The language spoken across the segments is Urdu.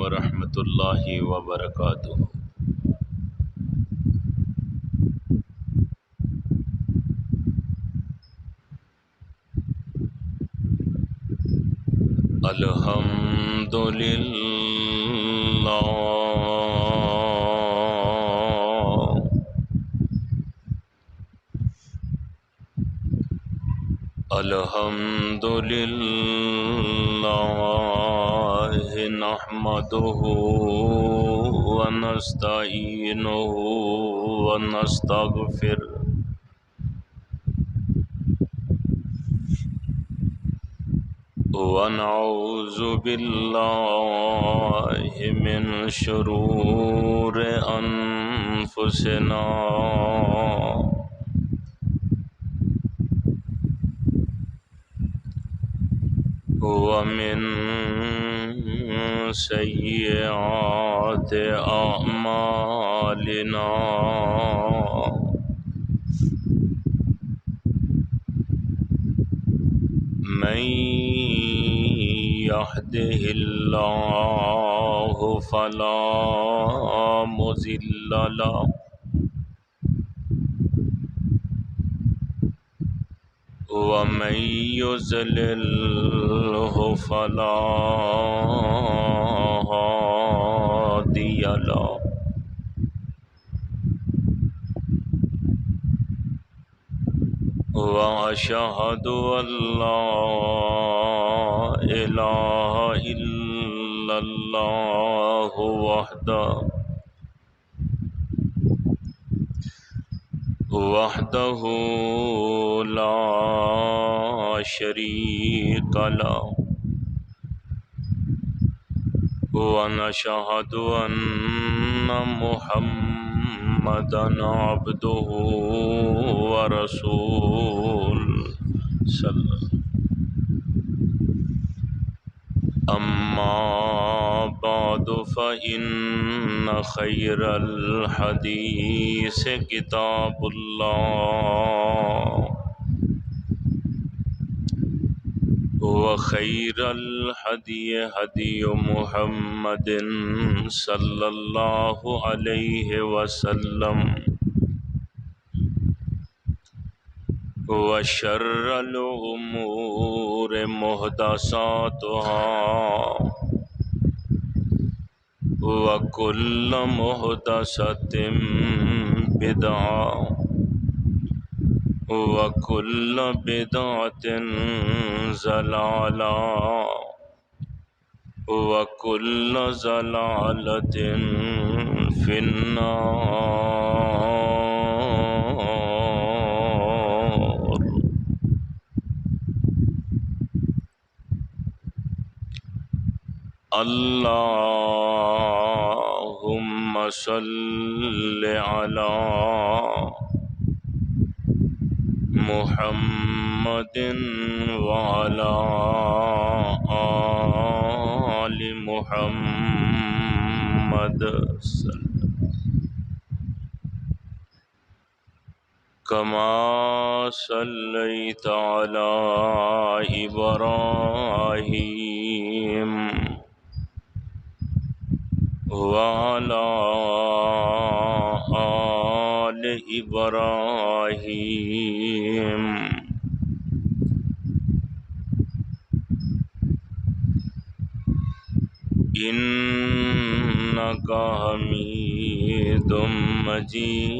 ورحمۃ اللہ وبرکاتہ۔ الحمد للہ الحمد للہ نحمدہ ونستعینہ ونستغفرہ ونعوذ باللہ من شرور انفسنا ومن سیئات اعمالنا من يهده الله فلا مضل له ومن يضلله فلا هادي له وأشهد أن لا إله إلا الله وحده لا شريك له ونشهد أن محمدا عبده ورسوله صلى الله عليه وسلم أما بعد فإن خير الحديث كتاب الله وخير الهدي هدي محمد صلى الله عليه وسلم وشر الأمور محدثاتها وكل محدثة بدعة وكل بدعة ضلالة وكل ضلالة في النار۔ اللهم صل على محمد وعلى آل محمد كما صليت على إبراهيم وعلى آل إبراهيم إنك حميد مجيد۔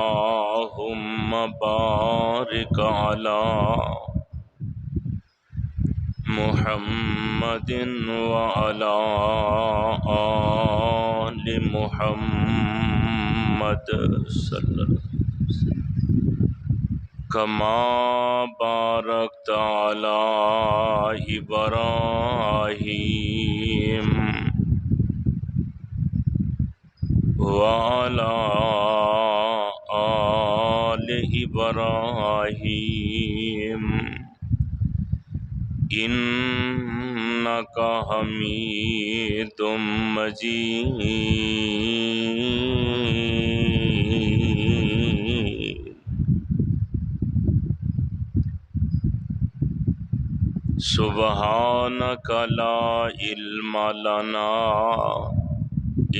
اللهم بارك على محمد وعلى آل محمد صلى الله عليه وسلم كما باركت على إبراهيم وعلى آل إبراهيم إنك حميد مجيد۔ سبحانک لا علم لنا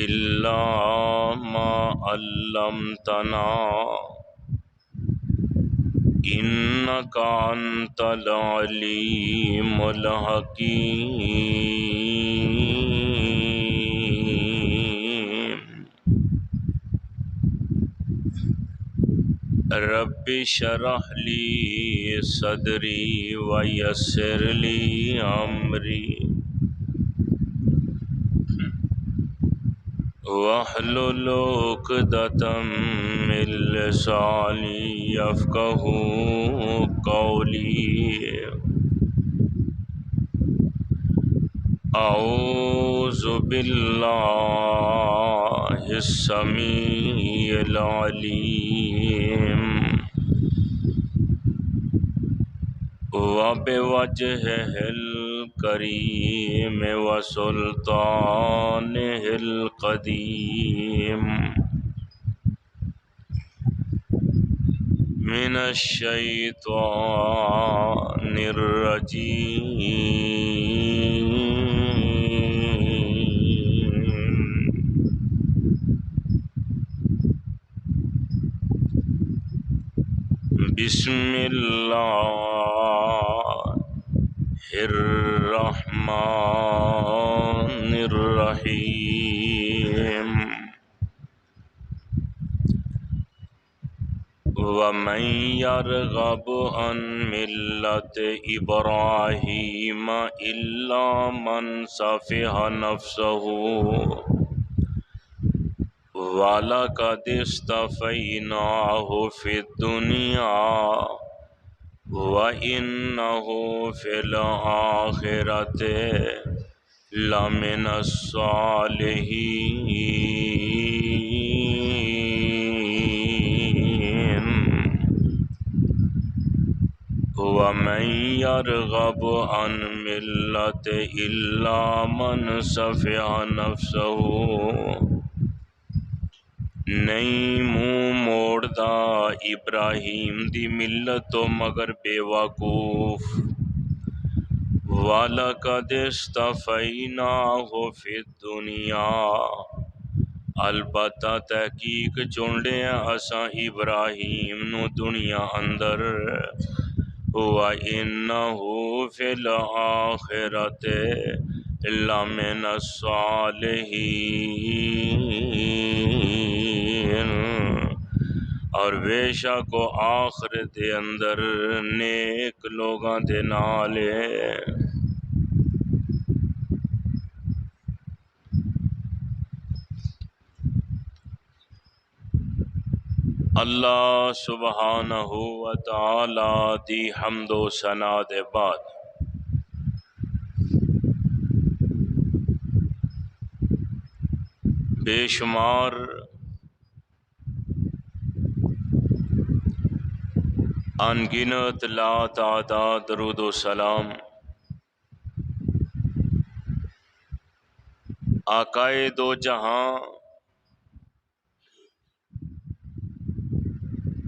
الا ما علمتنا انک انت العلیم الحکیم رب اشرح لی صدری ویسر لی امری واحلل عقدۃ من لسانی یفقہوا قولی اعوذ باللہ السمیع العلیم وبوجهه الكريم وسلطانه القديم من الشيطان الرجيم بسم اللہ الرحمن الرحیم ومن يرغب عن ملة إبراهيم إلا من سفه نفسه وَلَقَدِ اصْطَفَيْنَاهُ فِي الدُّنْيَا وَإِنَّهُ فِي الْآخِرَةِ لَمِنَ الصَّالِحِينَ وَمَنْ يَرْغَبُ عَنْ مِلَّةِ إِلَّا مَنْ سَفِهَ نَفْسَهُ نہیں منہ موڑدا ابراہیم دی ملت تو مگر بے وقوف وَلَقَدِ اصْطَفَيْنَاهُ فِي الدُّنْيَا البتہ تحقیق چونڈے اساں ابراہیم نو دنیا اندر وَإِنَّهُ فِي الْآخِرَةِ لَمِنَ الصَّالِحِينَ اور بے شک و آخرت دے اندر نیک لوگاں دے نال ہے۔ اللہ سبحانہ و تعالی دی حمد و ثنا دے بعد بے شمار انگنت لا تعداد درود و سلام آقائے دو جہاں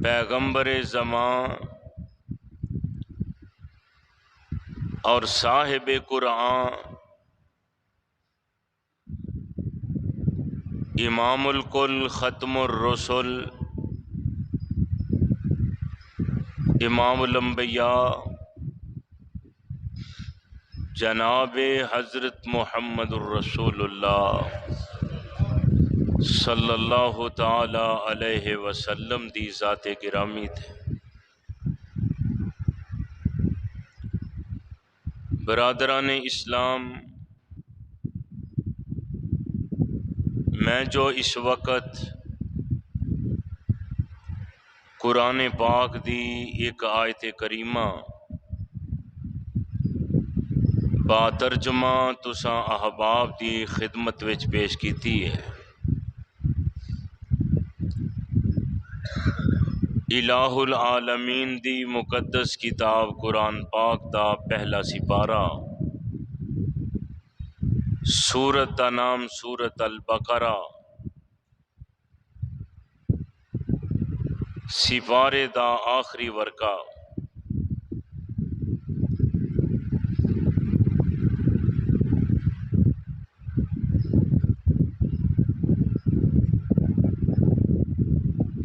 پیغمبر زمان اور صاحب قرآن امام الکل ختم الرسل امام الانبیاء جناب حضرت محمد الرسول اللہ صلی اللہ تعالی علیہ وسلم دی ذات گرامی تھے۔ برادران اسلام، میں جو اس وقت قرآن پاک دی ایک آیت کریمہ با ترجمہ تساں احباب دی خدمت وچ پیش کیتی ہے۔ الہ العالمین دی مقدس کتاب قرآن پاک دا پہلا سپارہ سورت دا نام سورت البقرہ، سپارے دا آخری ورقہ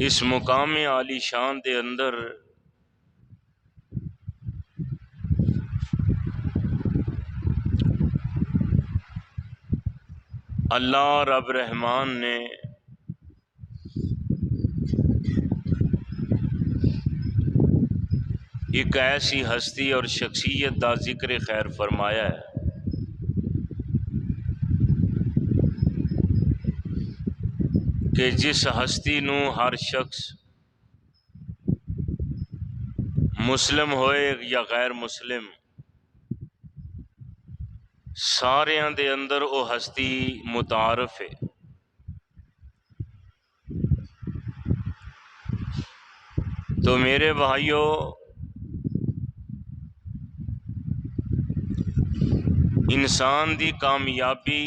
اس مقام عالی شان دے اندر اللہ رب رحمان نے ایک ایسی ہستی اور شخصیت دا ذکر خیر فرمایا ہے کہ جس ہستی نو ہر شخص مسلم ہوئے یا غیر مسلم ساریاں دے اندر وہ ہستی متعارف ہے۔ تو میرے بھائیوں، انسان دی کامیابی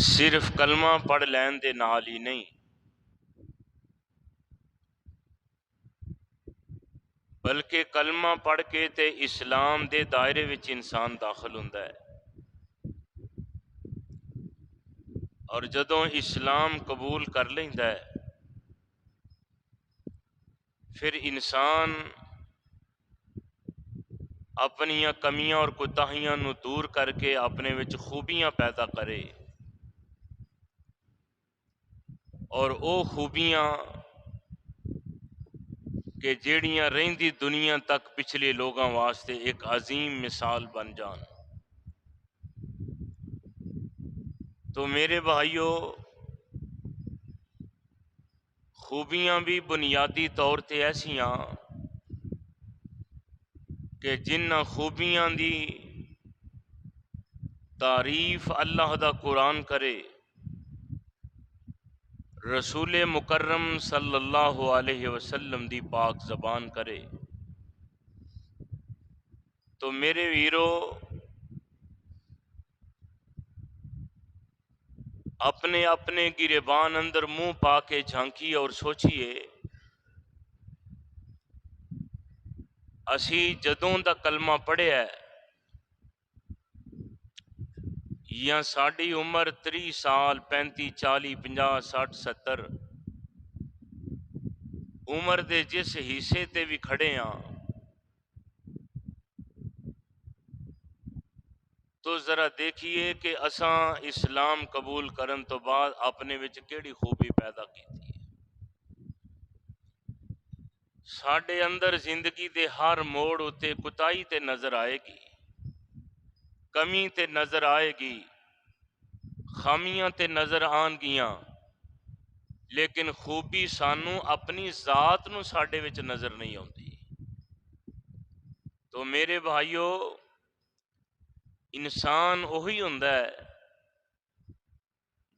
صرف کلمہ پڑھ لین دے نال ہی نہیں، بلکہ کلمہ پڑھ کے تے اسلام دے دائرے وچ انسان داخل ہوندا ہے، اور جدوں اسلام قبول کر لیندا ہے پھر انسان اپنیاں کمیاں اور کوتاہیاں نو دور کر کے اپنے وچ خوبیاں پیدا کرے، اور او خوبیاں کہ جیڑیاں رہندی دنیا تک پچھلے لوگاں واسطے ایک عظیم مثال بن جان۔ تو میرے بھائیوں، خوبیاں بھی بنیادی طور تے ایسیاں کہ جنہ خوبیاں دی تعریف اللہ دا قرآن کرے، رسول مکرم صلی اللہ علیہ وسلم دی پاک زبان کرے۔ تو میرے ویرو، اپنے اپنے گریبان اندر منہ پا کے جھانکیے اور سوچئے، اسی جدوں دا کلمہ پڑھیا ہے یا ساڈی عمر 30 سال 35 40 50 60 70 عمر دے جس حصے تے بھی کھڑے ہاں، تو ذرا دیکھیے کہ اساں اسلام قبول کرن تو بعد اپنے وچ کیڑی خوبی پیدا کیتی ہے۔ ساڈے اندر زندگی دے ہر موڑ اتے کوتاہی تے نظر آئے گی، کمی تے نظر آئے گی، خامیاں تے نظر آن گیاں، لیکن خوبی سانو اپنی ذات نو ساڈے وچ نظر نہیں آتی۔ تو میرے بھائیوں، انسان وہی ہوندا ہے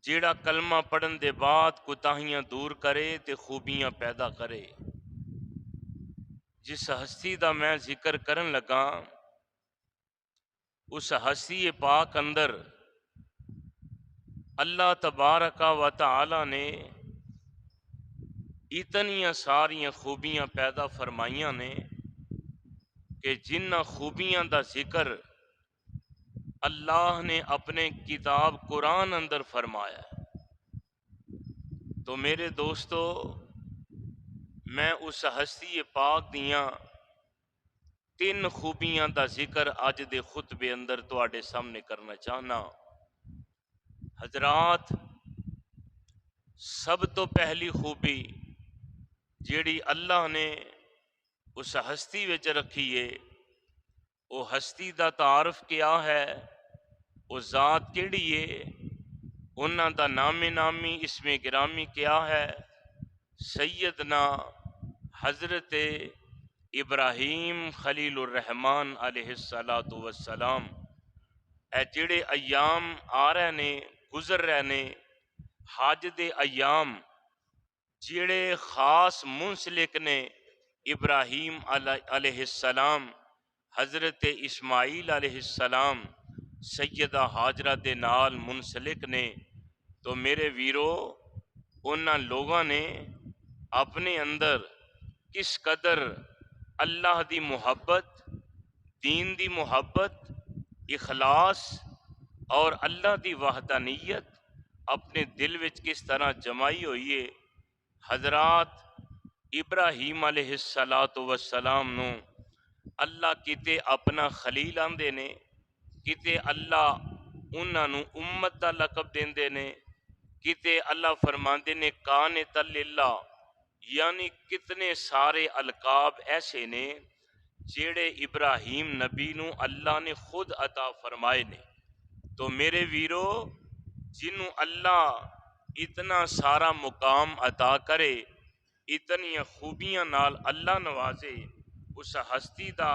جیڑا کلمہ پڑھن دے بعد کوتاہیاں دور کرے تے خوبیاں پیدا کرے۔ جس ہستی دا میں ذکر کرن لگا، اس ہستی پاک اندر اللہ تبارک و تعالی نے اتنیاں ساریاں خوبیاں پیدا فرمائیاں نے کہ جنہ خوبیاں دا ذکر اللہ نے اپنے کتاب قرآن اندر فرمایا ہے۔ تو میرے دوستو، میں اس ہستی پاک دیاں 3 خوبیاں دا ذکر اج دے خطبے اندر تواڈے سامنے کرنا چاہنا۔ حضرات، سب تو پہلی خوبی جیڑی اللہ نے اس ہستی وچ رکھی ہے، وہ ہستی دا تعارف کیا ہے، وہ ذات کیڑی ہے، انہاں دا نام نامی اسم گرامی کیا ہے؟ سیدنا حضرت ابراہیم خلیل الرحمن علیہ السلام۔ اے جڑے ایام آ رہے نے، گزر رہے نے، حج دے ایام جڑے خاص منسلک نے ابراہیم علیہ السلام، حضرت اسماعیل علیہ السلام، سیدہ ہاجرہ دے نال منسلک نے۔ تو میرے ویرو، انہاں لوگاں نے اپنے اندر کس قدر اللہ دی محبت، دین دی محبت، اخلاص اور اللہ دی وحدانیت اپنے دل وچ کس طرح جمائی ہوئی ہے۔ حضرات ابراہیم علیہ السلام نو اللہ کتے اپنا خلیل آندے نے، کتے اللہ انہاں نو امت دا لقب دیندے نے، کتے اللہ فرماندے نے قانت للہ، یعنی کتنے سارے القاب ایسے نے جیڑے ابراہیم نبی نو اللہ نے خود عطا فرمائے نے۔ تو میرے ویرو، جنوں اللہ اتنا سارا مقام عطا کرے، اتنی خوبیاں نال اللہ نوازے، اس ہستی دا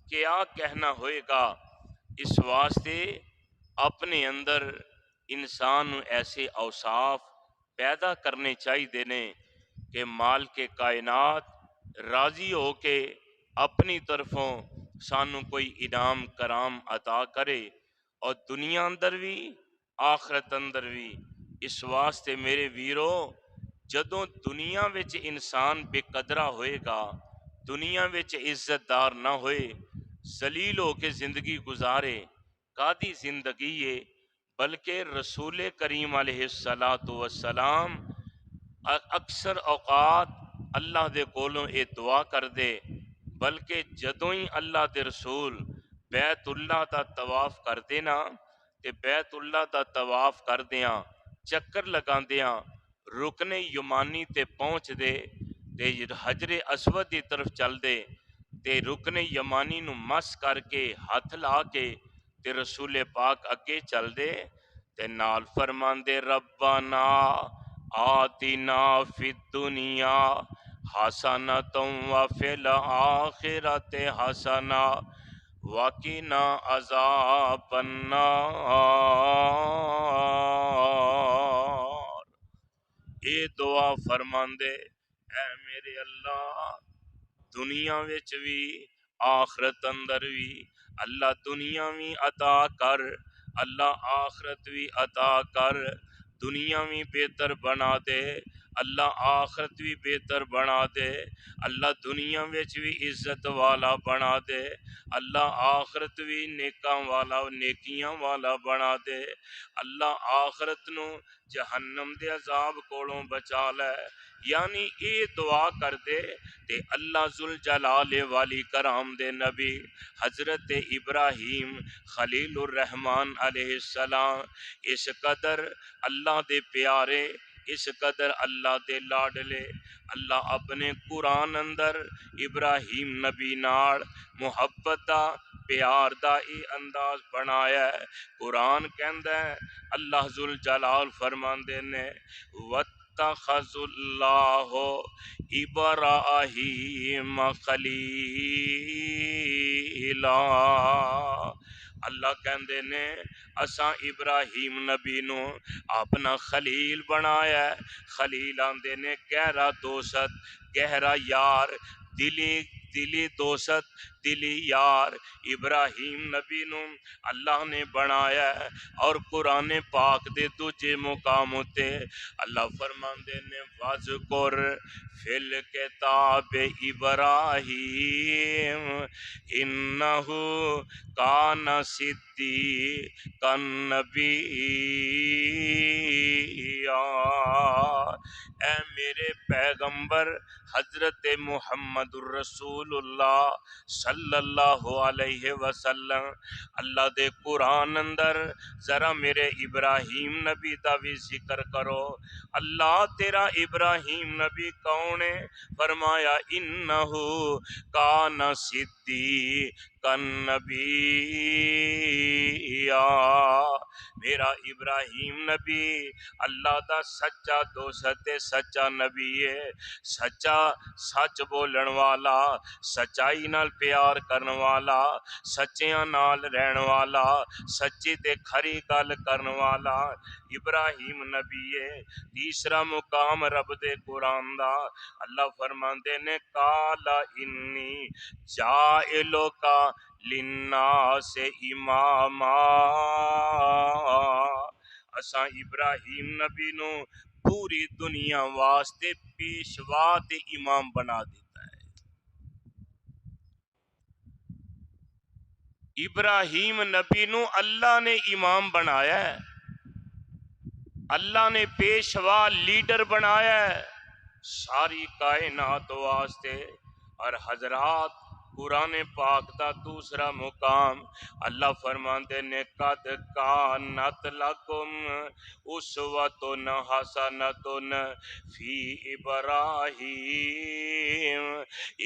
کیا کہنا ہوئے گا۔ اس واسطے اپنے اندر انسان نو ایسے اوصاف پیدا کرنے چاہیے نے کہ مال کے کائنات راضی ہو کے اپنی طرفوں سانو کوئی انعام کرام عطا کرے، اور دنیا اندر بھی آخرت اندر بھی۔ اس واسطے میرے ویرو، جدوں دنیا وچ انسان بے قدرہ ہوئے گا، دنیا وچ عزت دار نہ ہوئے، ذلیل ہو کے زندگی گزارے، کادی زندگی ہے؟ بلکہ رسول کریم علیہ السلام اکثر اوقات اللہ دے کولوں اے دعا کر دے، بلکہ جدوں ہی اللہ دے رسول بیت اللہ دا طواف کر دینا، تے بیت اللہ دا طواف کر دیاں چکر لگاندیاں رکن یمانی تے پہنچ دے، تے حجر اسود دی طرف چل دے، تے رکن یمانی نو مس کر کے ہاتھ لا کے تے رسول پاک اگے چل دے، تے نال فرماندے ربنا آتنا فی الدنیا حسنۃ وفی الآخرۃ حسنہ وقنا عذاب النار۔ اے دعا فرماندے، اے میرے اللہ، دنیا وچ بھی آخرت اندر بھی اللہ دنیا بھی عطا کر، اللہ آخرت بھی عطا کر، دنیا بھی بہتر بنا دے، اللہ آخرت بھی بہتر بنا دے، اللہ دنیا وچ بھی عزت والا بنا دے، اللہ آخرت بھی نیکاں والا نیکیاں والا بنا دے، اللہ آخرت نو جہنم دے عذاب کولوں بچا لے۔ یعنی اے دعا کر دے تے اللہ ذوالجلال والی کرام دے نبی حضرت ابراہیم خلیل الرحمن علیہ السلام اس قدر اللہ دے پیارے، اس قدر اللہ دے لاڈلے، اللہ اپنے قرآن اندر ابراہیم نبی نال محبت دا پیار دا اے انداز بنایا ہے۔ قرآن کہندا ہے، اللہ ذوالجلال فرماندے نے وَاتَّخَذَ اللَّهُ ابراہیم خلیلا، اللہ کہندے نے اساں ابراہیم نبی نو اپنا خلیل بنایا ہے۔ خلیل آندے نے گہرا دوست، گہرا یار، دلی دوست، دلی یار ابراہیم نبی نو اللہ نے بنایا ہے۔ اور قرآن پاک دے دوجے مقام تے اللہ فرماندے نے وَاذْكُرْ فِي الْكِتَابِ إِبْرَاهِيمَ إِنَّهُ كَانَ صِدِّيقًا نَبِيًّا۔ اے میرے پیغمبر حضرت محمد الرسول اللہ صلی اللہ علیہ وسلم، اللہ دے قرآن اندر ذرا میرے ابراہیم نبی دا بھی ذکر کرو۔ اللہ تیرا ابراہیم نبی کون ہے؟ فرمایا انہو کان صدیقا نبیّا، میرا ابراہیم نبی اللہ دا سچا دوست ہے، سچا نبی ہے، سچا سچ بولن والا، سچائی نال پیار کرن والا، سچیاں نال رہن والا، سچی تے کھری گل کرن والا ابراہیم نبی ہے۔ تیسرا مقام رب دے قرآن دا اللہ فرماندے نے قالا انی جائلک للناس اماما، اساں ابراہیم نبی نو پوری دنیا واسطے پیشوا تے امام بنا دیتا ہے۔ ابراہیم نبی نو اللہ نے امام بنایا ہے۔ اللہ نے پیشوا لیڈر بنایا ہے ساری کائنات واسطے۔ اور حضرات قرآن پاک دا دوسرا مقام اللہ فرماندے نے قد کانت لکم اسوۃ حسنۃ فی ابراہیم،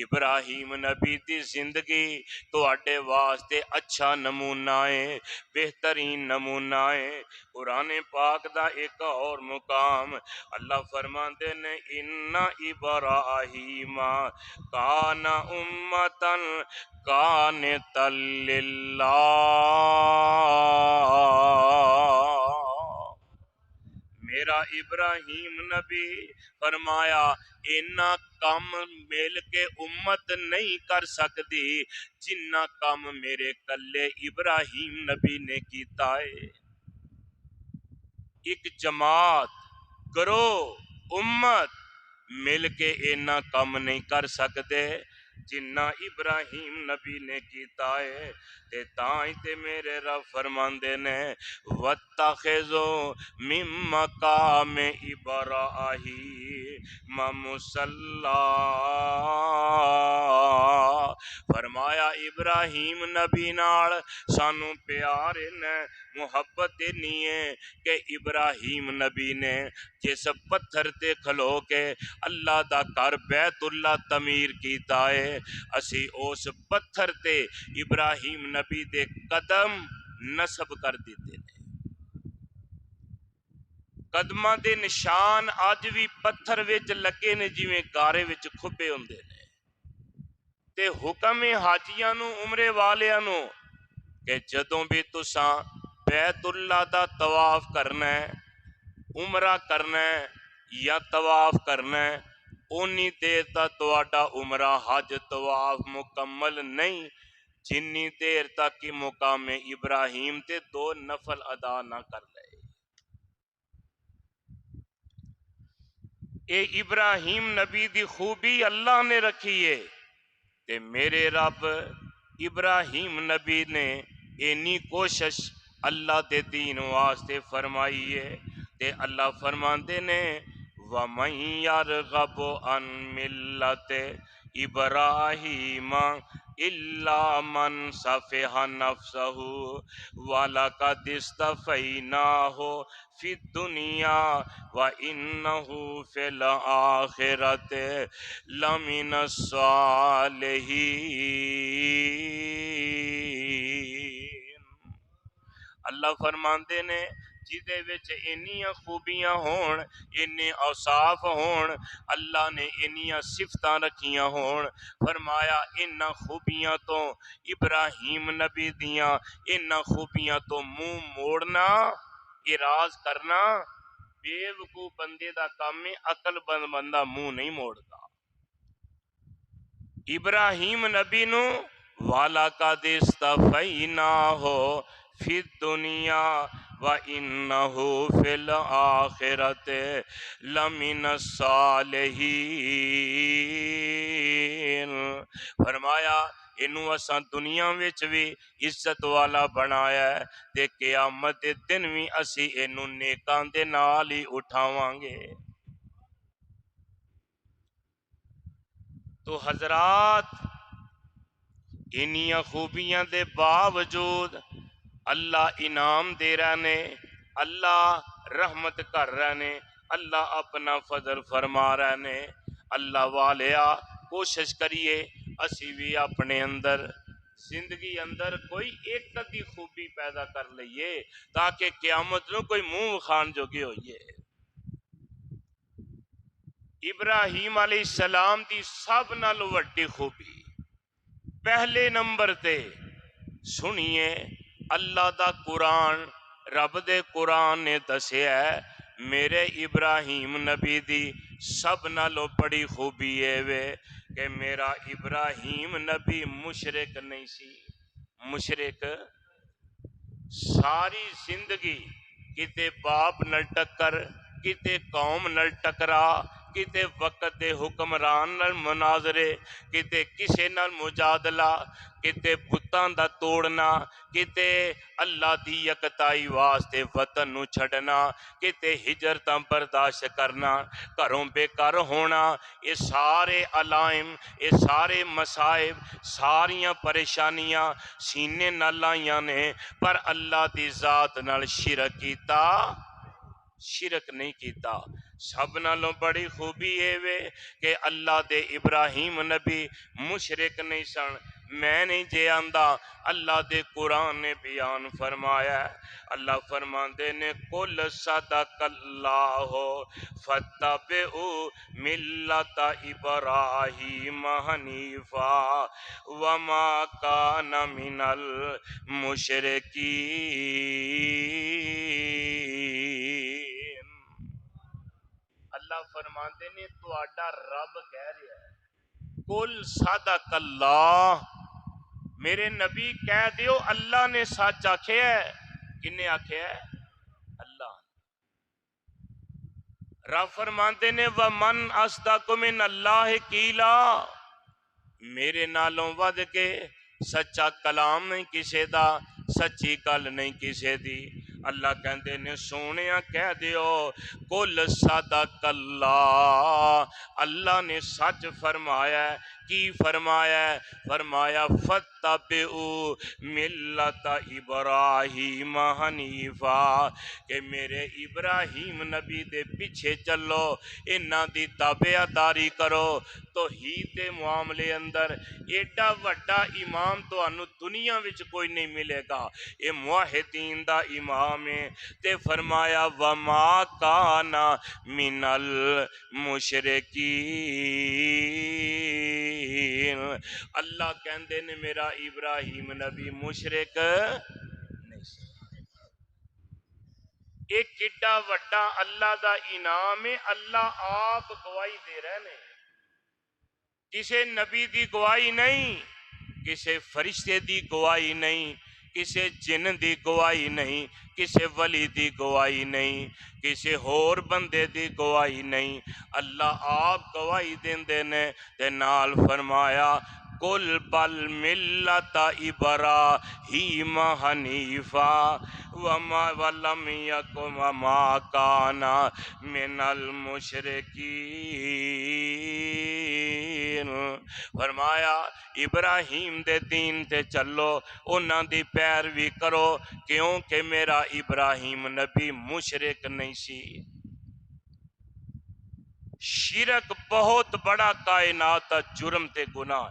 ابراہیم نبی دی زندگی تواڈے واسطے اچھا نمونہ ہے، بہترین نمونہ ہے۔ قرآن پاک دا ایک اور مقام اللہ فرماندے نے ان ابراہیم کان امتن قانتا للہ، میرا ابراہیم نبی فرمایا اینا کم مل کے امت نہیں کر سکتی جنہ کم میرے کلے ابراہیم نبی نے کیتا ہے۔ ایک جماعت گروہ امت مل کے اینا کم نہیں کر سکتے جنہ ابراہیم نبی نے کیتا ہے۔ تے تائیں تے میرے رب فرماندے نے وَاتَّخِذُوا مِن مَّقَامِ إِبْرَاهِيمَ مُصَلًّى، فرمایا ابراہیم نبی نال سانو پیار نے محبت نہیں ہے کہ ابراہیم نبی نے جس پتھر تے کھلو کے اللہ دا گھر بیت اللہ تعمیر کیتا ہے، اسی اس پتھر تے ابراہیم نبی دے قدم نصب کر دیتے ہیں۔ قدماں دے نشان اج بھی پتھر وچ لگے نے جویں گارے وچ کھبے ہوندے نے۔ تے حکم حاجیاں نو عمرے والیاں نو کہ جدوں بھی تساں بیت اللہ دا طواف کرنا ہے، عمرہ کرنا ہے یا طواف کرنا ہے، اونی دیر تک تواڈا عمرہ حج طواف مکمل نہیں جنی دیر تک کہ مقام ابراہیم تے 2 نفل ادا نہ کر لے۔ اے ابراہیم نبی دی خوبی اللہ نے رکھی ہے تے میرے رب ابراہیم نبی نے اینی کوشش اللہ دے دین واسطے فرمائی ہے تے اللہ فرماندے نے وَمَن يَرْغَبُ عَن مِلَّةِ إِبْرَاهِيمَ إِلَّا مَن سَفِهَ نَفْسَهُ وَلَقَدِ اصْطَفَيْنَاهُ فِي الدُّنْيَا وَإِنَّهُ فِي الْآخِرَةِ لَمِنَ الصَّالِحِينَ۔ اللہ فرماندے نے جدے وچ انیاں خوبیاں ہون، انے اوصاف ہون، اللہ نے انیاں صفتاں رکھیاں ہون، فرمایا انہاں خوبیاں تو ابراہیم نبی دیاں انہاں خوبیاں تو منہ موڑنا، اراض کرنا بے وقوف بندے دا کام ہے، عقل بند بندہ منہ نہیں موڑتا۔ ابراہیم نبی نو وَلَقَدِ اصْطَفَيْنَاهُ فِي الدُّنْيَا وَإِنَّهُ فِي الْآخِرَةِ لَمِنَ الصَّالِحِينَ، فرمایا انو اساں دنیا وچ بھی عزت والا بنایا ہے تے قیامت دے دن بھی اسی اینو نیکاں دے نال ہی اٹھاواں گے۔ تو حضرات انیاں خوبیاں دے باوجود اللہ انعام دے رہے نے، اللہ رحمت کر رہے نے، اللہ اپنا فضل فرما رہے نے۔ اللہ والیا کوشش کریے اسی بھی اپنے اندر زندگی اندر کوئی ایک ادھی خوبی پیدا کر لئیے تاکہ قیامت نو کوئی منہ خان جوگے ہوئیے۔ ابراہیم علیہ السلام دی سب نال وڈی خوبی پہلے نمبر تے سنیے اللہ دا قرآن، رب دے قرآن نے دسیا ہے میرے ابراہیم نبی دی سب نالو بڑی خوبی ہے وے کہ میرا ابراہیم نبی مشرک نہیں سی۔ مشرک ساری زندگی کتے باپ نل ٹکر، کتے قوم نل ٹکرا، کتے وقت دے حکمران نال مناظرے، کتے کسے نال مجادلہ، کتے بتاں دا توڑنا، کتے اللہ دی یکتائی واسطے وطن نو چھڑنا، کتے ہجرتاں برداشت کرنا، گھروں بے گھر ہونا، یہ سارے علائم، یہ سارے مصائب، ساریاں پریشانیاں سینے نال آئیاں نے، پر اللہ دی ذات نال شرک کیتا، شرک نہیں کیتا۔ سب نالوں بڑی خوبی ہے وے کہ اللہ دے ابراہیم نبی مشرک نہیں سن۔ میں نہیں جے آندہ، اللہ دے قرآن نے بیان فرمایا ہے۔ اللہ فرماندے نے قل صدق اللہ فتبعوا ملت ابراہیم حنیفا وما کان من المشرکین۔ اللہ فرماندے نے تو آڈا رب کہہ رہا ہے قل صدق اللہ، میرے نبی کہہ دیو اللہ نے سچ آکھے ہے۔ کنے آکھے ہے؟ اللہ۔ رب فرماندے نے وَمَنْ أَصْدَقُ مِنَ اللَّهِ قِيلًا، میرے نالوں ود کے سچا کلام نہیں کسے دا، سچی گل نہیں کسے دی۔ اللہ کہندے نے سونیا کہہ دیو قل صدق اللہ، اللہ نے سچ فرمایا ہے۔ کی فرمایا ہے؟ فرمایا فتبعوا ملت ابراہیم حنیفا، کہ میرے ابراہیم نبی دے پیچھے چلو، انہاں دی تابعداری کرو۔ توحید دے معاملے اندر ایڈا وڈا امام تو انو دنیا وچ کوئی نہیں ملے گا، یہ موحدین دا امام ہے۔ تے فرمایا وما کان من المشرکین، اللہ کہندے نے میرا ابراہیم نبی مشرک نہیں سی۔ ایک ایڈا وڈا اللہ دا انعام ہے، اللہ آپ گواہی دے رہے نے، کسے نبی دی گواہی نہیں، کسے فرشتے دی گواہی نہیں، کسے جن دی گواہی نہیں، کسے ولی دی گواہی نہیں، کسے ہور بندے دی گواہی نہیں، اللہ آپ گواہی دیندے نے۔ تے نال فرمایا قل بل ملت ابراہیم حنیفا وما ولم یکن وما کان من المشرکین، فرمایا ابراہیم دے دین تے چلو، انہاں دی پیروی کرو، کیونکہ میرا ابراہیم نبی مشرک نہیں سی۔ شرک بہت بڑا کائنات جرم تے گناہ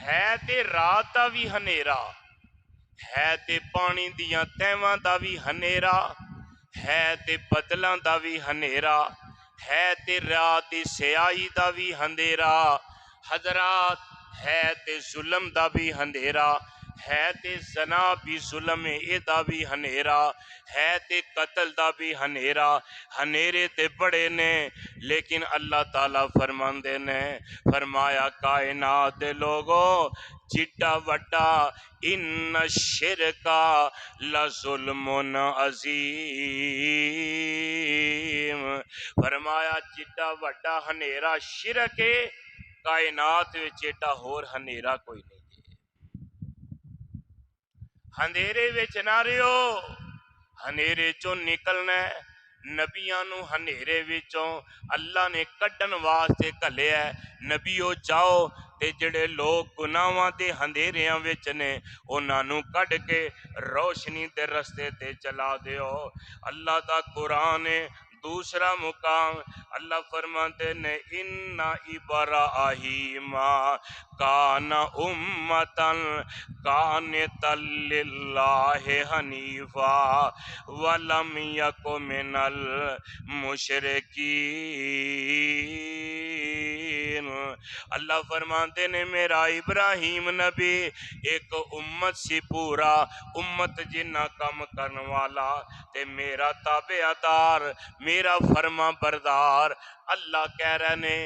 ہے تے رات دا بھی ہنیرا ہے، تے پانی دیاں تیواں دا بھی ہنیرا ہے، تے بدلاں دا بھی ہنیرا ہے، تے رات دی سیاہی دا بھی ہندیرا حضرات ہے، تے ظلم دا بھی ہندیرا ہے، تے زنا بھی ظلم اے دا بھی ہنیرا ہے، تے قتل دا بھی ہنیرا، ہنیرے تے بڑے نے، لیکن اللہ تعالیٰ فرماندے نے فرمایا کائنات دے لوگو جڈا وڈا ان الشرکا لظلم عظیم، فرمایا جڈا وڈا ہنیرا شرک ہے، کائنات وچ ایڈا ہور ہنیرا کوئی نہیں۔ ہندیرے وچ نہ رہو، ہنیرے چوں نکلنا ہے۔ نبیاں نو ہنیرے وچوں اللہ نے کڈن واسطے گھلیا ہے، نبیو جاؤ تے جڑے لوگ گناہاں دے ہندیریاں وچ نے انہاں نو کڈ کے روشنی دے رستے تے چلا دیو۔ اللہ دا قرآن ہے۔ دوسرا مقام اللہ فرماتے نے ان ابراہیم کان امتن قانتا للہ حنیفا ولم یک من المشرکین، اللہ فرماتے نے میرا ابراہیم نبی ایک امت سی، پورا امت جنہ کم کرن والا تے میرا تابعدار، میرا فرما بردار۔ اللہ کہہ رہے نے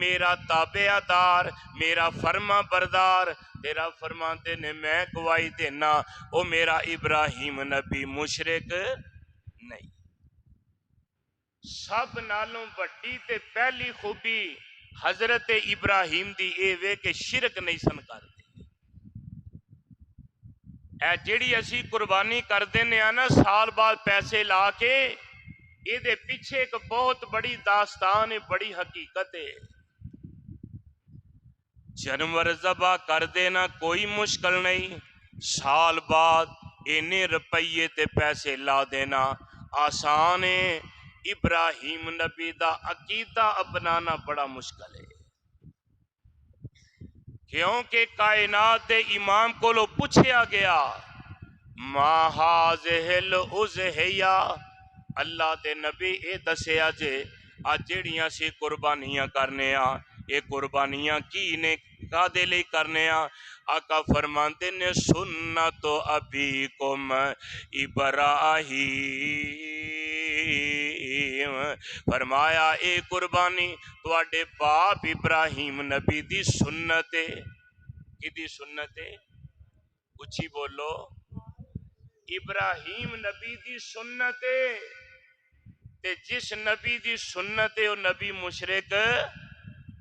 میرا تابعدار، میرا فرما بردار، تیرا فرماتے نے میں گواہی دینا او میرا ابراہیم نبی مشرک نہیں۔ سب نالوں وڈی تے پہلی خوبی حضرت ابراہیم دی اے وے کہ شرک نہیں سن کرتے. اے جیڑی اسی قربانی کر دینے آ نا سال بعد پیسے لا کے، اے دے پیچھے ایک بہت بڑی داستان ہے، بڑی حقیقت ہے. جانور ذبح کر دینا کوئی مشکل نہیں، سال بعد اینے روپیے تے پیسے لا دینا آسان ہے. ابراہیم نبی دا عقیدہ اپنانا بڑا مشکل ہے، کیونکہ کائنات دے امام کو لو پوچھیا گیا ما ہاذہ الاضحیہ، اللہ دے نبی اے دسیا جے آ جیڑیاں سی قربانیاں کرنے آ، اے قربانیاں کی نے کادے لئی کرنے آ؟ آقا فرماندے نے سنت ابیکم ابراہیم، فرمایا اے قربانی تواڈے باپ ابراہیم نبی دی سنت ہے. کدی سنت ہے؟ اچھی بولو. ابراہیم نبی دی سنت ہے، تے جس نبی دی سنت ہے وہ نبی مشرک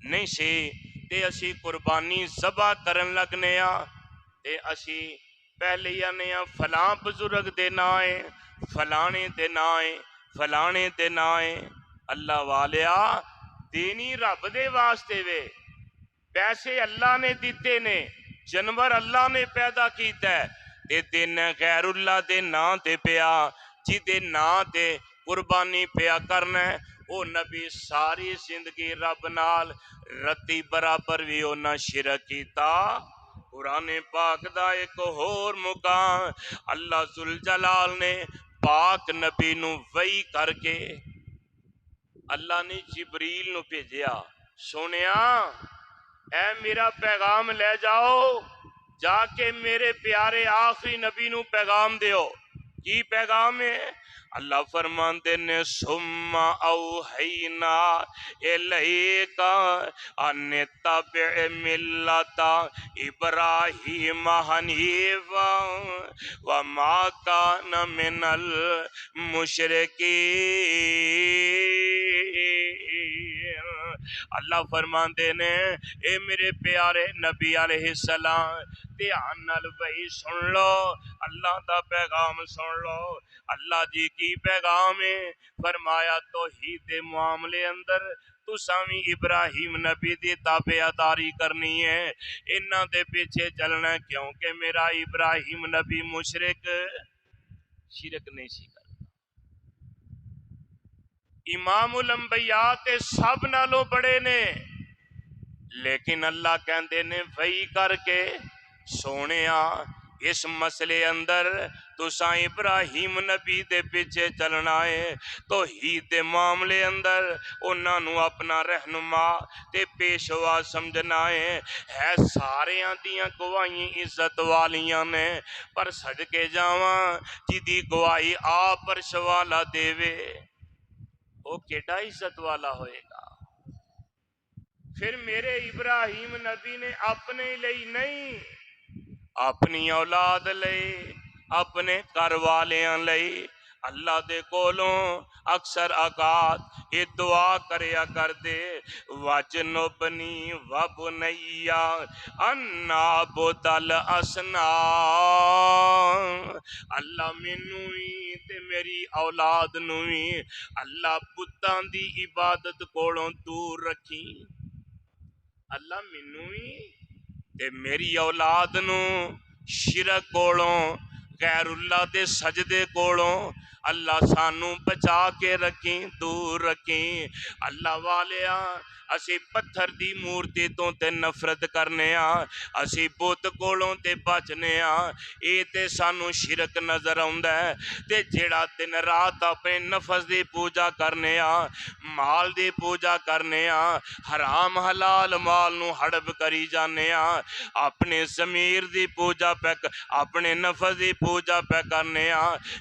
نہیں سی. تے اسی قربانی ذبح کرن لگنے آ تے اسی پہلے آنے آ فلاں بزرگ دے نائے، فلانے دے نائے، فلانے دے نائے. اللہ والیا دینی رب دے واسطے وے، پیسے اللہ نے دیتے نے، جانور اللہ نے پیدا کیتا ہے، تے دین غیر اللہ دے نا تے پیا، جی دے نا تے قربانی پیا کرنا ہے. او نبی ساری زندگی رب نال رتی برابر بھی اونا شرک کیتا. قرآن پاک دا ایک اور مقام اللہ ذوالجلال نے پاک نبی نو وحی کر کے اللہ نے جبریل نو بھیجیا، سونیا اے میرا پیغام لے جاؤ، جا کے میرے پیارے آخری نبی نو پیغام دیو. کی پیغام ہے؟ اللہ فرماندے نے ثم اوحینا الیک ان تبع ملت ابراہیم حنیفا وما کان من المشرکین. اللہ فرماندے نے اے میرے پیارے نبی علیہ السلام دھیان نال وحی سن لو، اللہ دا پیغام سن لو. اللہ جی کی پیغام ہے؟ فرمایا توحید دے معاملے اندر تساں وی ابراہیم نبی دی تابعداری کرنی ہے، انہاں دے پیچھے چلنا ہے، کیونکہ میرا ابراہیم نبی مشرک شرک نہیں سی کرتا. امام الانبیاء تے سب نالوں بڑے نے، لیکن اللہ کہندے نے وحی کر کے سونیا اس مسئلے اندر تساں ابراہیم نبی دے پیچھے چلنا ہے. توحید دے معاملے اندر انہاں نو اپنا رہنما تے پیشوا سمجھنا ہے. ساریاں دیاں گواہی عزت والیاں نے، پر صدقے جاواں جدی گواہی آپ عرش والا دے وے وہ کیڑا عزت والا ہوئے گا. پھر میرے ابراہیم نبی نے اپنے لئی نہیں، اپنی اولاد لئی، اپنے گھر والیاں لئی اللہ دے کولوں اکثر اوقات یہ دعا کریا کر دے وَجْنُبْنِي وَبُنَيَّ أَن نَعْبُدَ الْأَصْنَامَ. اللہ مینوں ہی تے میری اولاد نوں ہی اللہ بتاں دی عبادت کولوں دور رکھی. اللہ مینوں ہی تے میری اولاد نو شرک کولوں، غیر اللہ دے سجدے کولوں اللہ سانو بچا کے رکھیں، دور رکھیں. اللہ والیا اسی پتھر دی مورتی تو تے نفرت کرنے آ، اسی بت کولوں تے بچنے آ، اے تے سانو شرک نظر آوندا ہے. تے جیڑا دن رات اپنے نفس دی پوجا کرنے آ، مال دی پوجا کرنے آ، حرام حلال مال نو ہڑپ کری جانے آ، اپنے ضمیر دی پوجا اپنے نفس دی پوجا پوجا پہ کرنے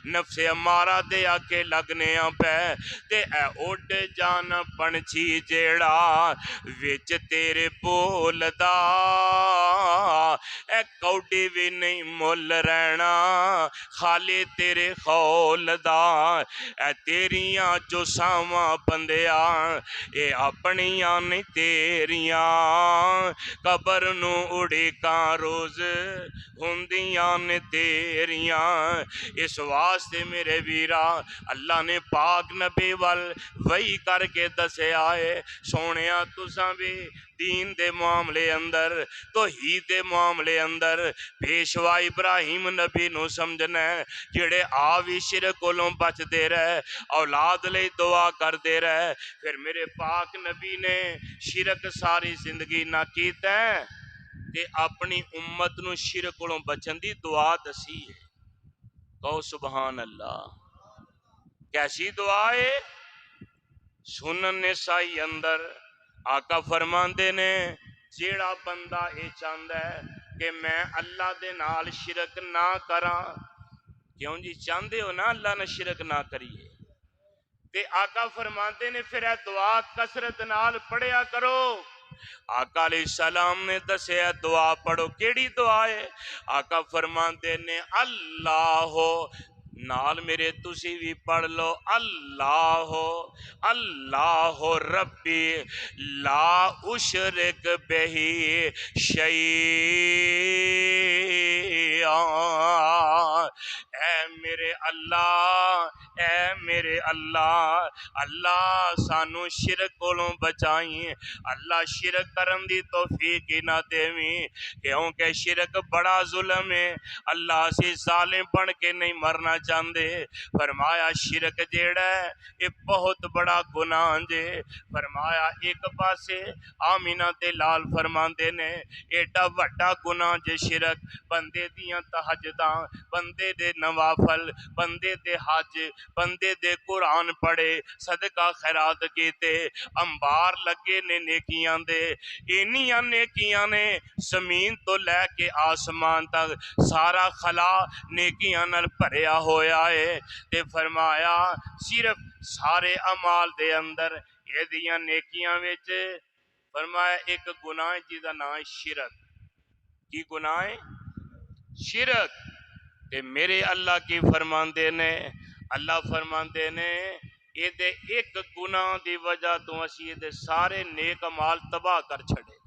نفس امارہ دے آکے لگنے پہ تے اے اڈ جان پنچھی جیڑا وچ تیرے بولدا اے کوڈی بھی نہیں مل رہنا خالی تیرے خول دا اے تیریاں جو ساواں بندیاں اے اپنیاں نہیں تیریاں قبر نو اڑی کان روز ہوندیاں نے تیریاں اس واسطے میرے ویرا اللہ نے پاک نبی وال وہی کر کے دسے آئے سونیاں تساں بھی دین دے معاملے اندر توحید دے معاملے اندر پیشوا ابراہیم نبی نو سمجھنا ہے جڑے آوی شرک کولوں بچ دے رہے اولاد لئی دعا کر دے رہے پھر میرے پاک نبی نے شرک ساری زندگی نہ کیتا ہے تے اپنی امت نو شرک کولوں بچن دی دعا دسی ہے کہو سبحان اللہ کیسی دعا ہے سنن نسائی اندر آقا فرماندے نے جیڑا بندہ اے چاہندا ہے کہ میں اللہ دے نال شرک نہ کراں کیوں جی چاہندے ہو نا اللہ نہ شرک نہ کریے تے آقا فرماندے نے پھر اے دعا کثرت نال پڑھیا کرو آقا علیہ السلام نے دسے دعا پڑھو کیڑی دعا ہے آقا فرماندے نے اللہ نال میرے تسی بھی پڑھ لو اللہ اللہ ربی لا اشرک بہی شیئا اے میرے اللہ اللہ سانو شرک کولوں بچائیں اللہ شرک کرن دی توفیق ہی نہ دیویں کیونکہ شرک بڑا ظلم ہے اللہ سے ظالم بن کے نہیں مرنا چاہندے فرمایا شرک جیڑا ہے یہ بہت بڑا گناہ جے فرمایا ایک پاسے آمینہ تے لال فرماندے نے ایڈا وڈا گناہ جے شرک بندے دیاں تہجداں بندے دے نوافل بندے دے حج بندے دے قرآن پڑھے صدقہ خیرات کیتے انبار لگے نے نیکیاں دے انیاں نیکیاں نے زمین تو لے کے آسمان تک سارا خلا نیکیاں نال بھریا ہویا ہے تے فرمایا صرف سارے اعمال دے اندر یہ دیاں نیکیاں وچ فرمایا ایک گناہ جیدا نام ہے شرک کی گناہ ہے شرک تے میرے اللہ کی فرماندے نے اللہ فرماندے نے یہ دے ایک گناہ دی وجہ تو اسی یہ دے سارے نیک اعمال تباہ کر چھڑے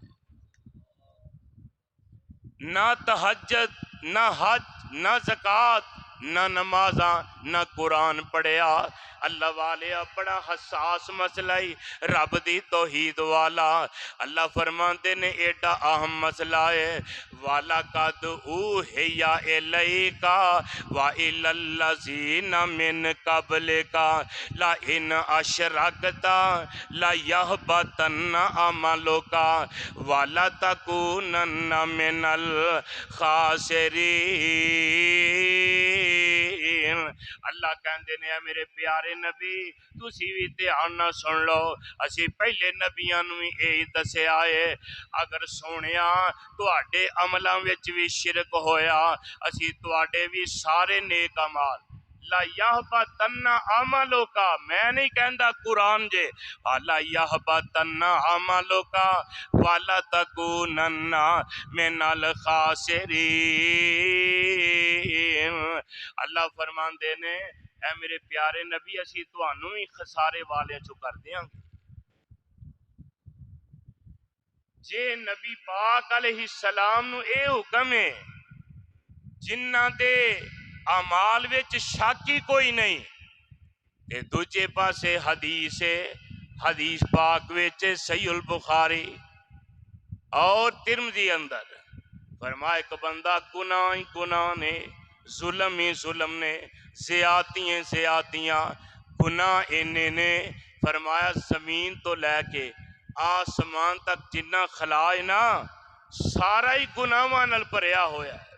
نہ تہجد نہ حج نہ زکوٰۃ نہ نمازاں نہ قرآن پڑھیا اللہ والے بڑا حساس مسئلہ ہی رب دی توحید والا اللہ فرماندے نے ایڈا اہم مسئلہ ہے والا قد اوحی الیک و الی الذین من قبلک لئن اشرکت لیحبطن عملک ولتکونن من الخاسرین اللہ کہندے نے میرے پیارے نبی تسی بھی دھیان نہ سن لو اسی پہلے نبیاں نو یہی دسے آئے اگر سونیا تواڈے عملاں وچ بھی شرک ہویا اسی تواڈے بھی سارے نیک اعمال لا یحبطن عملک میں نہیں کہندا قرآن جے لا یحبطن عملک ولا تکونن من الخاسرین اللہ فرماندے نے اے میرے پیارے نبی اسی تانوں ہی خسارے والے چو کر دیاں گے جے نبی پاک علیہ السلام نو اے حکم ہے جنہ دے اعمال وچ شک ہی کوئی نہیں تے دوجے پاسے حدیث ہے حدیث پاک وچ صحیح البخاری اور ترمذی اندر فرمایا ایک بندہ گناہ ہی گناہ نے ظلم ہی ظلم نے زیادتیاں گناہ انہیں نے فرمایا زمین تو لے کے آسمان تک جنہ خلا ہے نا سارا ہی گناہاں نال بھریا ہویا ہے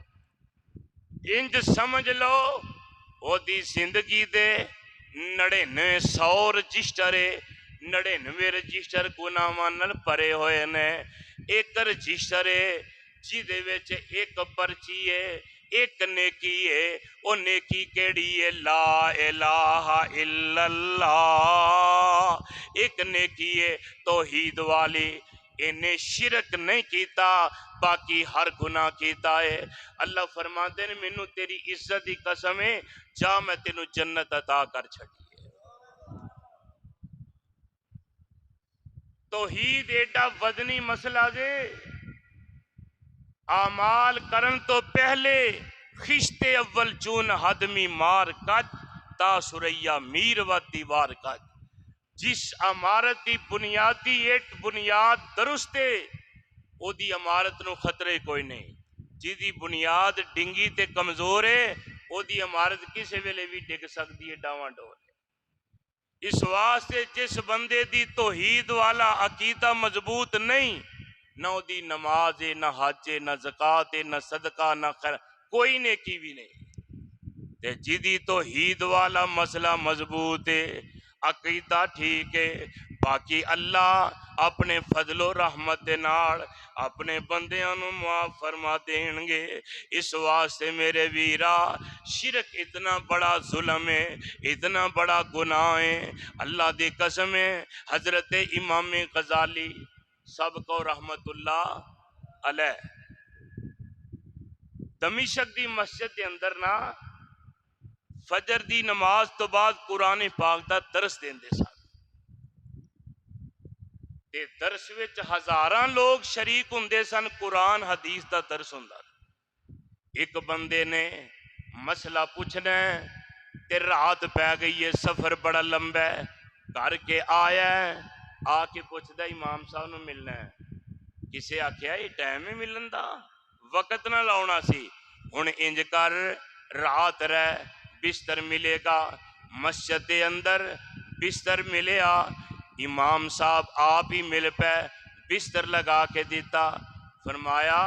انج سمجھ لو او دی زندگی دے 99 رجسٹر 99 رجسٹر گناہاں نال بھرے ہوئے نے ایک رجسٹر ہے جیدے وچ ایک پرچی ہے ایک نیکی ہے، وہ نیکی کیڑی ہے؟ لا الہ الا اللہ۔ ایک نیکی ہے توحید والی، انہیں شرک نہیں کیتا، باقی ہر گناہ کیتا ہے۔ اللہ فرماتے ہیں مینوں تیری عزت دی قسم ہے، جا میں تینوں جنت عطا کر چھڑی ہے۔ توحید ایڈا وزنی مسئلہ دے، اعمال کرن تو پہلے خشت اول چون حدمی مار کج، تا سریا میر و دیوار کج۔ جس عمارت دی بنیادی ایٹ بنیاد درست ہے، او دی عمارت نو خطرے کوئی نہیں۔ جی دی بنیاد ڈنگی تے کمزور ہے، او دی عمارت کسے ویلے بھی ڈگ سکتی ہے، ڈاواں ڈول۔ اس واسطے جس بندے دی توحید والا عقیدہ مضبوط نہیں، نہ او دی نماز ہے، نہ حج ہے، نہ زکوٰۃ ہے، نہ صدقہ، نہ خیر، کوئی نیکی بھی نہیں۔ تے جدی توحید والا مسئلہ مضبوط ہے، عقیدہ ٹھیک ہے، باقی اللہ اپنے فضل و رحمت دے نال اپنے بندیاں نو معاف فرما دین گے۔ اس واسطے میرے ویرا، شرک اتنا بڑا ظلم ہے، اتنا بڑا گناہ ہے، اللہ دی قسم ہے۔ حضرت امام غزالی سب کو رحمت اللہ علیہ، دمشق دی مسجد دے اندر نا فجر دی نماز تو بعد قرآن پاک دا درس دیندے سن، تے درس وچ ہزاراں لوگ شریک ہوندے سن، قرآن حدیث دا درس ہوندا۔ ایک بندے نے مسئلہ پوچھنا ہے تے رات پہ گئی ہے، سفر بڑا لمبا ہے، کر کے آیا ہے، آ کے پوچھدا امام صاحب نو ملنا ہے۔ کسے آکھیا یہ ٹائم ہی ملن دا، وقت نہ لاؤنا سی، ہن انج کر رات رہ، بستر ملے گا۔ مسجد دے اندر بستر ملیا، امام صاحب آپ ہی مل پہ، بستر لگا کے دیتا، فرمایا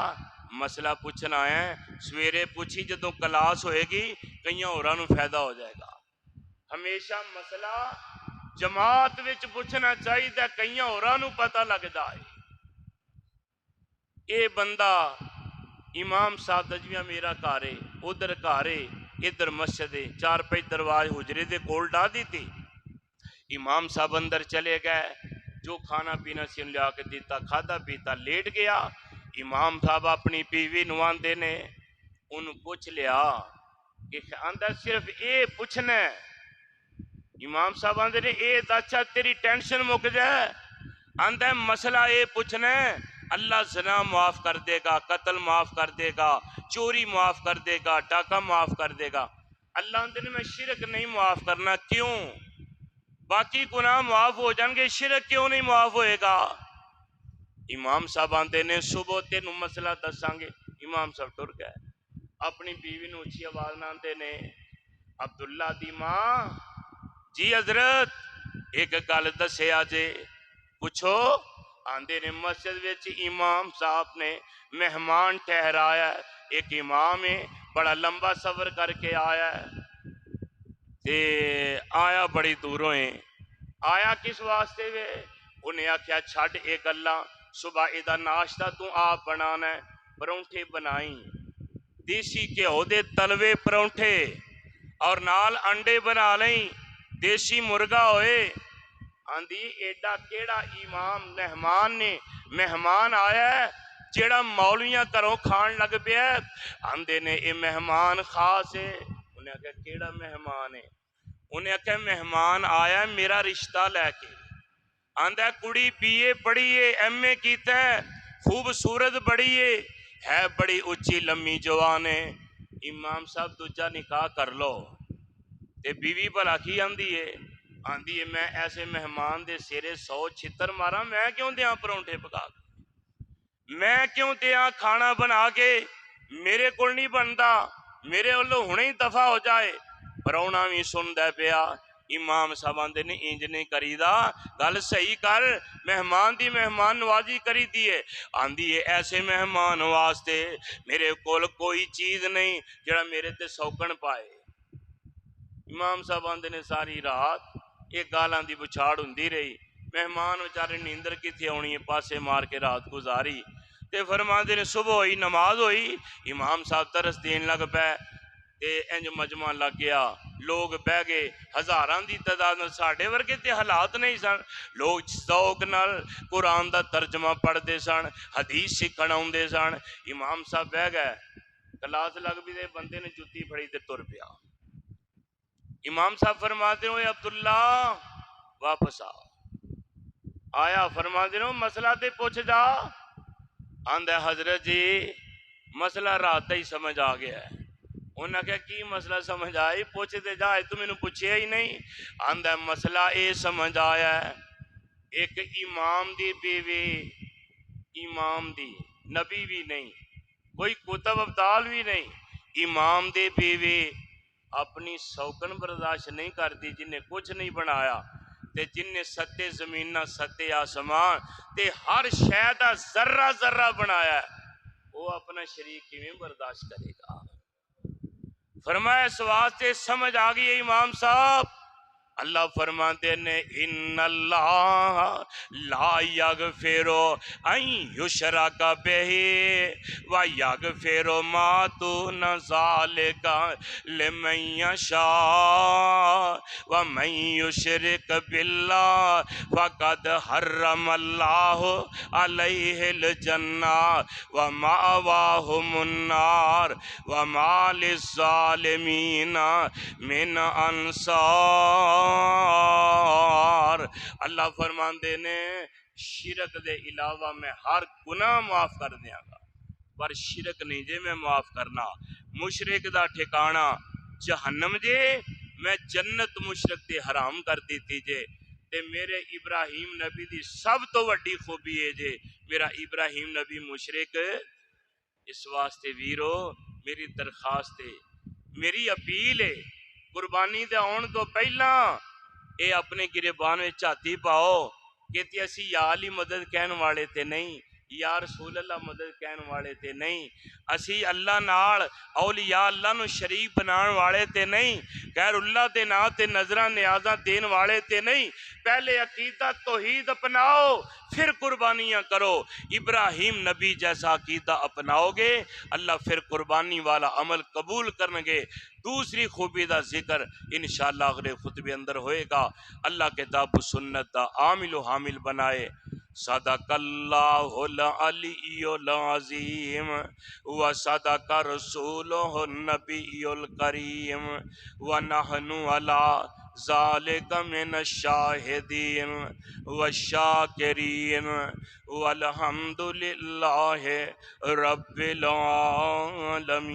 مسئلہ پوچھنا ہے، سویرے پوچھی جدوں کلاس ہوئے گی کئیاں ہوراں نوں فائدہ ہو جائے گا۔ ہمیشہ مسئلہ جماعت وچ پوچھنا چاہیے، کئیاں ہوراں نوں پتہ لگ جائے۔ اے بندہ امام صاحب دجویاں میرا گھر ہے، ادھر گھر ہے، ادھر مسجد ہے، چار پانچ دروازے حجرے دے کول ڈا دیتی۔ امام صاحب اندر چلے گئے، جو کھانا پینا سی لیا کے دیتا، کھادا پیتا، لیٹ گیا۔ امام صاحب اپنی بیوی نو آندے نے، انہوں پوچھ لیا کہ اندر صرف اے پوچھنا ہے۔ امام صاحب آندے نے اے اچھا تیری ٹینشن مک جائے، آندہ مسئلہ اے پوچھنا ہے، اللہ زنا معاف کر دے گا، قتل معاف کر دے گا، چوری معاف کر دے گا، ڈاکہ معاف کر دے گا۔ اللہ آندے نے میں شرک نہیں معاف کرنا، کیوں؟ باقی گناہ معاف ہو جان گے، شرک کیوں نہیں معاف ہوئے گا؟ امام صاحب آندے نے صبح تینوں مسئلہ دساں گے۔ امام صاحب ٹر گئے، اپنی بیوی نو اچھی آواز نہ آندے نے، عبداللہ دی ماں جی حضرت ایک گل دسے آجے، پوچھو۔ آندے نے مسجد وچ امام صاحب نے مہمان ٹھہرایا، ایک امام ہے بڑا لمبا سفر کر کے آیا ہے، تے آیا بڑی دوروں ہے، آیا کس واسطے وے؟ انہیں آکھیا چھڑ ایک اللہ، صبح ایدہ ناشتہ تو آپ بنانا ہے، پرونٹھے بنائیں، دیسی کے عہدے تلوے پرونٹھے، اور نال انڈے بنا لیں، دیسی مرغا ہوئے۔ آندھی ایڈا کیڑا امام مہمان آیا ہے جیڑا مولویاں کروں کھان لگ پیا ہے۔ آندھے نے اے مہمان خاص ہے۔ انہیں کہا کیڑا مہمان ہے؟ انہیں کہا مہمان آیا ہے میرا رشتہ لے کے، آندھا کڑی بی اے پڑھی ہے، ایم اے کیتا ہے، خوبصورت بڑی ہے بڑی اچھی لمبی جوان ہے، امام صاحب دوجا نکاح کر لو۔ تے بیوی بھلا کی آندھی ہے؟ آندھی ہے میں ایسے مہمان دے سیرے 100 چھتر مارا، میں کیوں دیاں پرونٹھے پکا کے، میں کیوں دیاں کھانا بنا کے، میرے کول نہیں بندا، میرے والوں ہنے ہی دفع ہو جائے۔ پرونا بھی سن دے پیا۔ امام صاحب آندے نے انج نہیں کری دا، گل صحیح کر، مہمان دی مہمان نوازی کری دیئے۔ آندھی ہے ایسے مہمان واسطے میرے کول کوئی چیز نہیں جڑا میرے تے سوکن پائے۔ امام صاحب آندے نے ساری رات ایک گالاں دی بچھاڑ ہوندی رہی، مہمان بیچارے نیندر کتھے ہونی ہے، پاسے مار کے رات گزاری۔ تے فرماندے نے صبح ہوئی نماز ہوئی امام صاحب ترس دین لگ پے تے انج مجمع لگ گیا لوگ بہ گئے ہزاراں دی تعداد میں ساڈے ورگے تے حالات نہیں سن لوگ ذوق نال قرآن دا ترجمہ پڑھتے سن حدیث سیکھن آوندے سن امام صاحب بہ گئے کلاس لگ بھی دے بندے نے جتی پھڑی تے تر پیا امام صاحب فرماتے ہوئے عبداللہ واپس آیا فرماتے ہو مسئلہ تے پوچھ جا آندہ حضرت جی مسئلہ رات ہی سمجھ آ گیا ہے انہوں نے کہا کی مسئلہ سمجھ آئی پوچھتے جائے تو میں نے پوچھے ہی نہیں آندہ مسئلہ اے سمجھ آیا ہے ایک امام دی بیوی امام دی نبی بھی نہیں کوئی کتب ابدال بھی نہیں امام دی بیوی اپنی سوکن برداشت نہیں کرتی جنہیں کچھ نہیں بنایا تے جن نے ستے زمینہ ستے آسمان تے ہر شے دا ذرہ ذرہ بنایا ہے وہ اپنا شریک کیویں برداشت کرے گا فرمایا اس واسطے سمجھ آ گئی امام صاحب اللہ فرماتے نے ان اللہ لا یغفر ان یشرک بہ و یغفر ما دون ذلک لمن یشاء ومن یشرک باللہ فقد حرم اللہ علیہ الجنہ ومأواہ النار وما للظالمین من انصار اللہ فرماندے نے شرک دے علاوہ میں ہر گناہ معاف کر دیاں گا پر شرک نہیں جے میں معاف کرنا مشرک دا ٹھکانہ جہنم جے میں جنت مشرک دے حرام کر دیتی جے تے میرے ابراہیم نبی دی سب تو وڈی خوبی ہے جے میرا ابراہیم نبی مشرک اس واسطے ویرو میری درخواست ہے میری اپیل ہے قربانی دے آن تو پہلا اے اپنے گریبان میں چاتی پاؤ کہ تی اسی یا علی مدد کہن والے تے نہیں یا رسول اللہ مدد کہن والے تے نہیں اسی اللہ نال اولیاء اللہ نو شریک بنان والے تے نہیں غیر اللہ دے نا تے نظرہ نیازہ دین والے تے نہیں پہلے عقیدہ توحید اپناؤ پھر قربانیاں کرو ابراہیم نبی جیسا عقیدہ اپناؤ گے اللہ پھر قربانی والا عمل قبول کرنگے دوسری خوبی دا ذکر انشاءاللہ اگلے خطبے اندر ہوئے گا اللہ کتاب و سنت دا عامل و حامل بنائے صدق اللہ العلی العظیم و صدق رسولہ النبی الکریم و نحن علی ذالک من الشاہدین والشاکرین والحمدللہ رب العالمین.